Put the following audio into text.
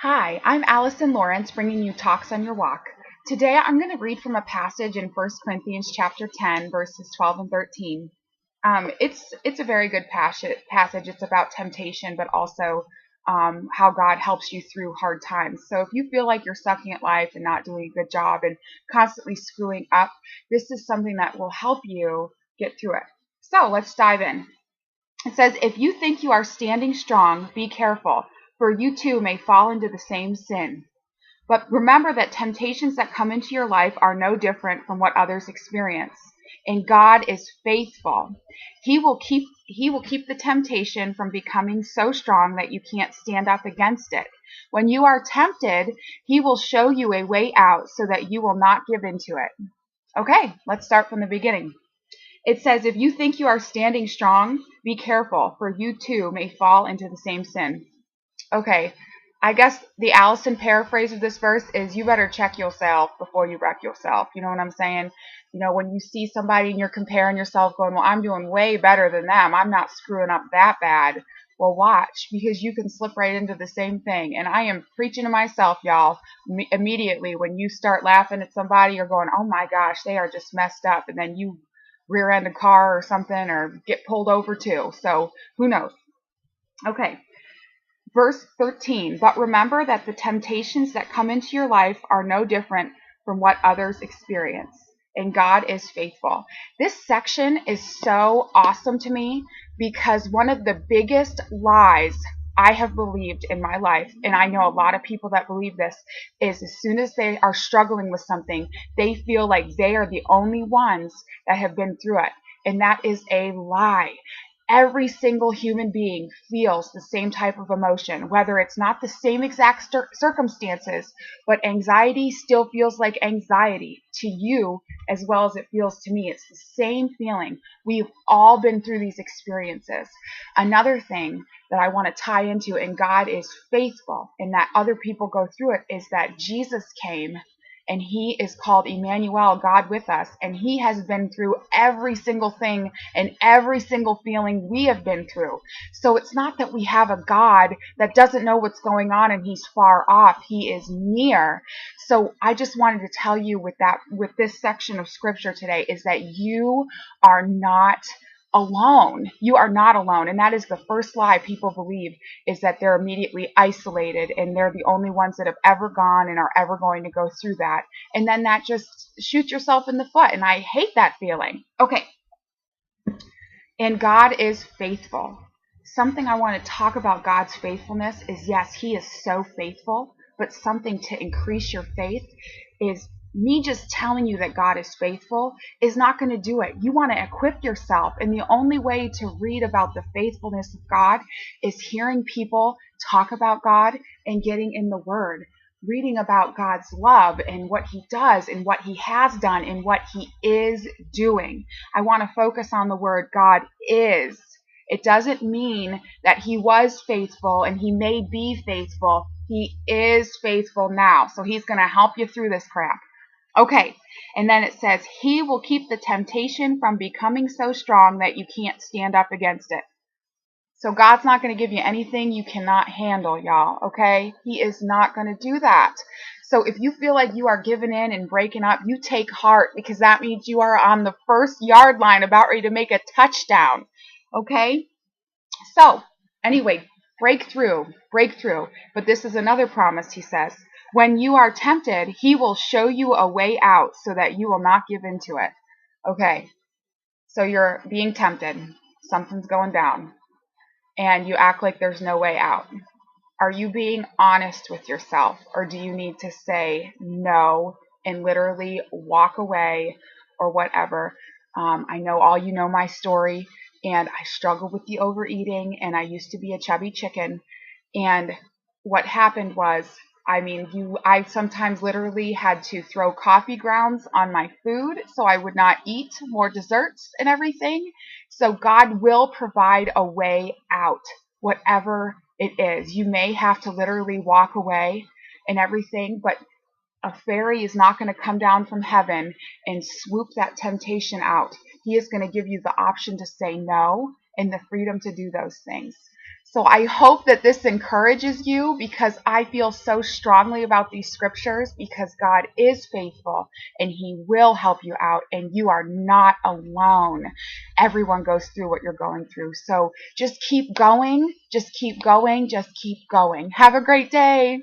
Hi, I'm Allison Lawrence, bringing you Talks on Your Walk. Today I'm going to read from a passage in 1 Corinthians chapter 10, verses 12 and 13. It's a very good passage. It's about temptation, but also how God helps you through hard times. So if you feel like you're sucking at life and not doing a good job and constantly screwing up, this is something that will help you get through it. So let's dive in. It says, if you think you are standing strong, be careful, for you too may fall into the same sin. But remember that temptations that come into your life are no different from what others experience. And God is faithful. He will keep the temptation from becoming so strong that you can't stand up against it. When you are tempted, He will show you a way out so that you will not give into it. Okay, let's start from the beginning. It says, if you think you are standing strong, be careful, for you too may fall into the same sin. Okay, I guess the Allison paraphrase of this verse is, you better check yourself before you wreck yourself. You know what I'm saying? You know, when you see somebody and you're comparing yourself going, well, I'm doing way better than them. I'm not screwing up that bad. Well, watch, because you can slip right into the same thing. And I am preaching to myself, y'all, immediately when you start laughing at somebody or going, oh my gosh, they are just messed up. And then you rear end a car or something or get pulled over too. So who knows? Okay. Verse 13, but remember that the temptations that come into your life are no different from what others experience, and God is faithful. This section is so awesome to me because one of the biggest lies I have believed in my life, and I know a lot of people that believe this, is as soon as they are struggling with something, they feel like they are the only ones that have been through it. And that is a lie. Every single human being feels the same type of emotion, whether it's not the same exact circumstances, but anxiety still feels like anxiety to you as well as it feels to me. It's the same feeling. We've all been through these experiences. Another thing that I want to tie into, and God is faithful in that other people go through it, is that Jesus came and He is called Emmanuel, God with us. And He has been through every single thing and every single feeling we have been through. So it's not that we have a God that doesn't know what's going on and He's far off. He is near. So I just wanted to tell you with this section of scripture today is that you are not alone. You are not alone. And that is the first lie people believe, is that they're immediately isolated and they're the only ones that have ever gone and are ever going to go through that. And then that just shoots yourself in the foot. And I hate that feeling. Okay. And God is faithful. Something I want to talk about God's faithfulness is, yes, He is so faithful, but something to increase your faith is me just telling you that God is faithful is not going to do it. You want to equip yourself. And the only way to read about the faithfulness of God is hearing people talk about God and getting in the Word, reading about God's love and what He does and what He has done and what He is doing. I want to focus on the word God is. It doesn't mean that He was faithful and He may be faithful. He is faithful now. So He's going to help you through this crap. Okay, and then it says, He will keep the temptation from becoming so strong that you can't stand up against it. So God's not going to give you anything you cannot handle, y'all, okay? He is not going to do that. So if you feel like you are giving in and breaking up, you take heart, because that means you are on the first yard line about ready to make a touchdown, okay? So anyway, breakthrough. But this is another promise, He says. When you are tempted, He will show you a way out so that you will not give into it. Okay, so you're being tempted. Something's going down. And you act like there's no way out. Are you being honest with yourself? Or do you need to say no and literally walk away or whatever? I know all you know my story. And I struggled with the overeating. And I used to be a chubby chicken. And what happened was, I sometimes literally had to throw coffee grounds on my food so I would not eat more desserts and everything. So God will provide a way out, whatever it is. You may have to literally walk away and everything, but a fairy is not going to come down from heaven and swoop that temptation out. He is going to give you the option to say no and the freedom to do those things. So I hope that this encourages you, because I feel so strongly about these scriptures, because God is faithful and He will help you out, and you are not alone. Everyone goes through what you're going through. So just keep going, just keep going, just keep going. Have a great day.